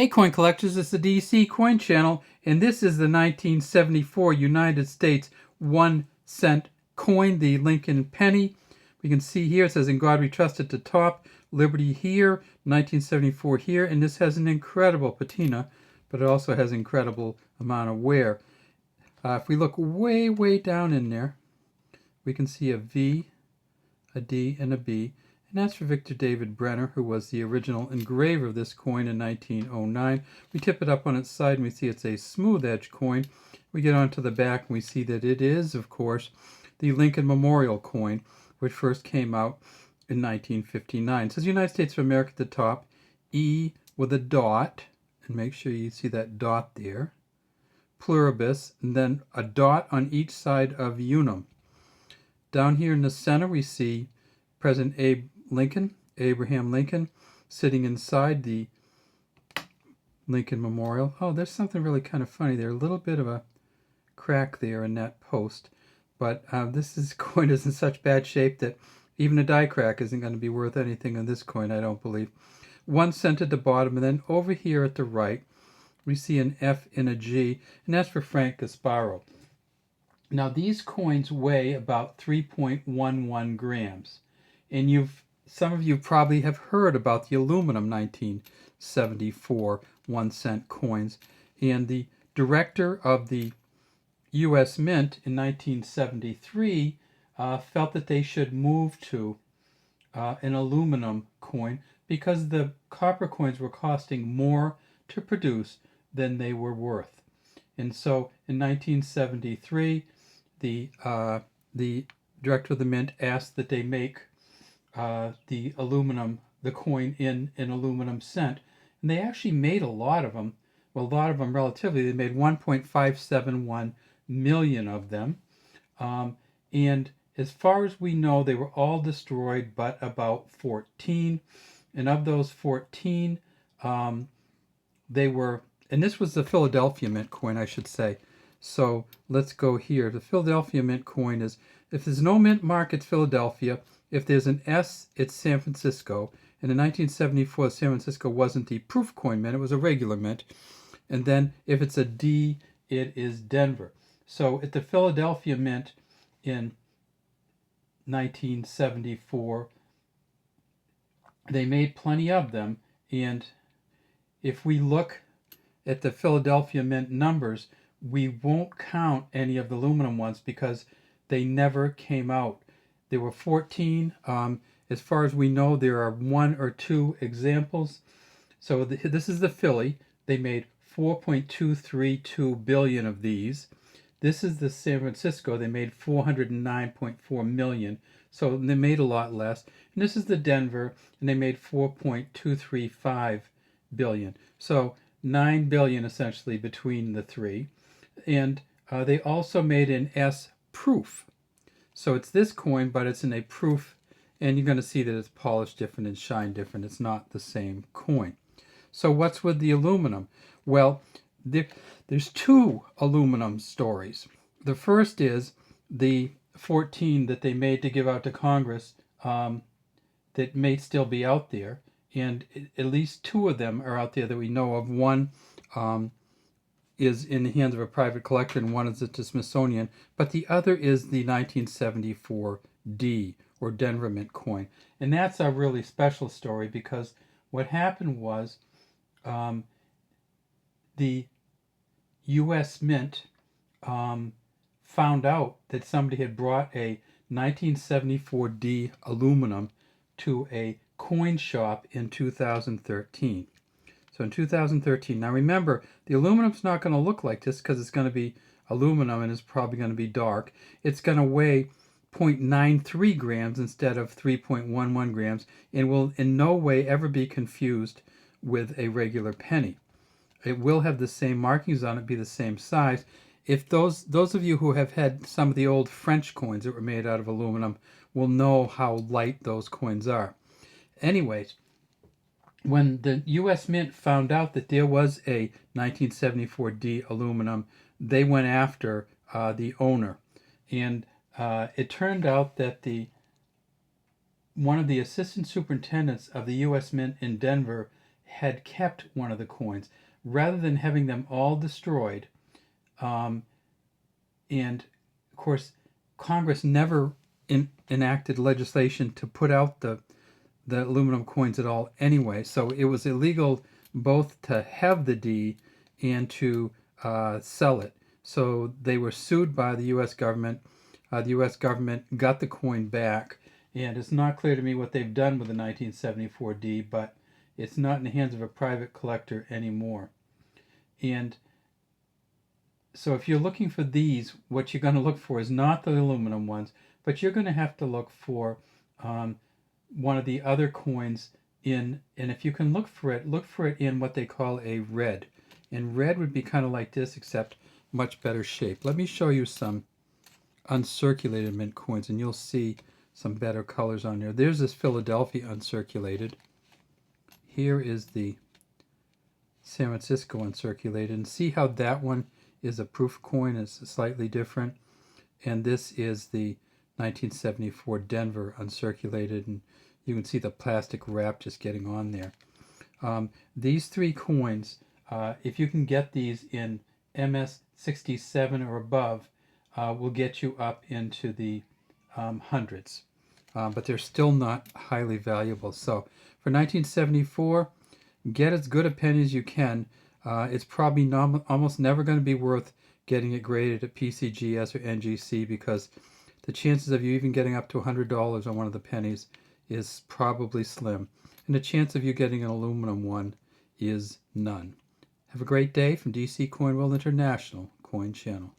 Hey coin collectors, it's the DC Coin Channel, and this is the 1974 United States 1 cent coin, the Lincoln penny. We can see here it says "In God We Trust" at the top, Liberty here, 1974 here, and this has an incredible patina, but it also has incredible amount of wear. If we look way, way down in there, we can see a V, a D, and a B. And that's for Victor David Brenner, who was the original engraver of this coin in 1909. We tip it up on its side and we see it's a smooth edge coin. We get onto the back and we see that it is, of course, the Lincoln Memorial coin, which first came out in 1959. It says United States of America at the top, E with a dot, and make sure you see that dot there, pluribus, and then a dot on each side of unum. Down here in the center we see President Abraham Lincoln, sitting inside the Lincoln Memorial. Oh, there's something really kind of funny there. A little bit of a crack there in that post. But this coin is in such bad shape that even a die crack isn't going to be worth anything on this coin, I don't believe. 1 cent at the bottom, and then over here at the right, we see an F and a G, and that's for Frank Gasparo. Now, these coins weigh about 3.11 grams. And some of you probably have heard about the aluminum 1974 1 cent coins. And the director of the U.S. Mint in 1973 felt that they should move to an aluminum coin because the copper coins were costing more to produce than they were worth. And so in 1973, the director of the Mint asked that they make the coin in an aluminum cent. And they actually made a lot of them. Well, a lot of them relatively. They made 1.571 million of them. And as far as we know, they were all destroyed but about 14. And of those 14, they were, and this was the Philadelphia Mint coin, I should say. So let's go here. The Philadelphia Mint coin is, if there's no mint mark, it's Philadelphia. If there's an S, it's San Francisco. And in 1974, San Francisco wasn't the proof coin mint, it was a regular mint. And then if it's a D, it is Denver. So at the Philadelphia Mint in 1974, they made plenty of them. And if we look at the Philadelphia Mint numbers, we won't count any of the aluminum ones because they never came out. There were 14. As far as we know, there are 1 or 2 examples. So this is the Philly. They made 4.232 billion of these. This is the San Francisco. They made 409.4 million. So they made a lot less. And this is the Denver, and they made 4.235 billion. So 9 billion essentially between the three. And they also made an S proof. So it's this coin, but it's in a proof, and you're going to see that it's polished different and shine different. It's not the same coin. So what's with the aluminum? Well, there's 2 aluminum stories. The first is the 14 that they made to give out to Congress that may still be out there, and at least 2 of them are out there that we know of. One is in the hands of a private collector, and one is at the Smithsonian, but the other is the 1974 D, or Denver Mint coin. And that's a really special story because what happened was the U.S. Mint found out that somebody had brought a 1974 D aluminum to a coin shop in 2013. So in 2013, now remember, the aluminum's not going to look like this because it's going to be aluminum and it's probably going to be dark. It's going to weigh 0.93 grams instead of 3.11 grams and will in no way ever be confused with a regular penny. It will have the same markings on it, be the same size. If those of you who have had some of the old French coins that were made out of aluminum will know how light those coins are. Anyways, when the U.S. Mint found out that there was a 1974 D aluminum, they went after the owner. And it turned out that one of the assistant superintendents of the U.S. Mint in Denver had kept one of the coins rather than having them all destroyed. And of course, Congress never enacted legislation to put out the aluminum coins at all anyway. So it was illegal both to have the D and to sell it. So they were sued by the U.S. government. The U.S. government got the coin back, and it's not clear to me what they've done with the 1974 D, but it's not in the hands of a private collector anymore. And so if you're looking for these, what you're going to look for is not the aluminum ones, but you're going to have to look for one of the other coins in, and if you can look for it in what they call a red. And red would be kind of like this, except much better shape. Let me show you some uncirculated mint coins, and you'll see some better colors on there. There's this Philadelphia uncirculated. Here is the San Francisco uncirculated, and see how that one is a proof coin. It's slightly different. And this is the 1974 Denver uncirculated, and you can see the plastic wrap just getting on there. These three coins, if you can get these in MS 67 or above, will get you up into the hundreds. But they're still not highly valuable. So for 1974, get as good a penny as you can. It's probably almost never going to be worth getting it graded at PCGS or NGC, because the chances of you even getting up to $100 on one of the pennies is probably slim. And the chance of you getting an aluminum one is none. Have a great day from DC Coin World International Coin Channel.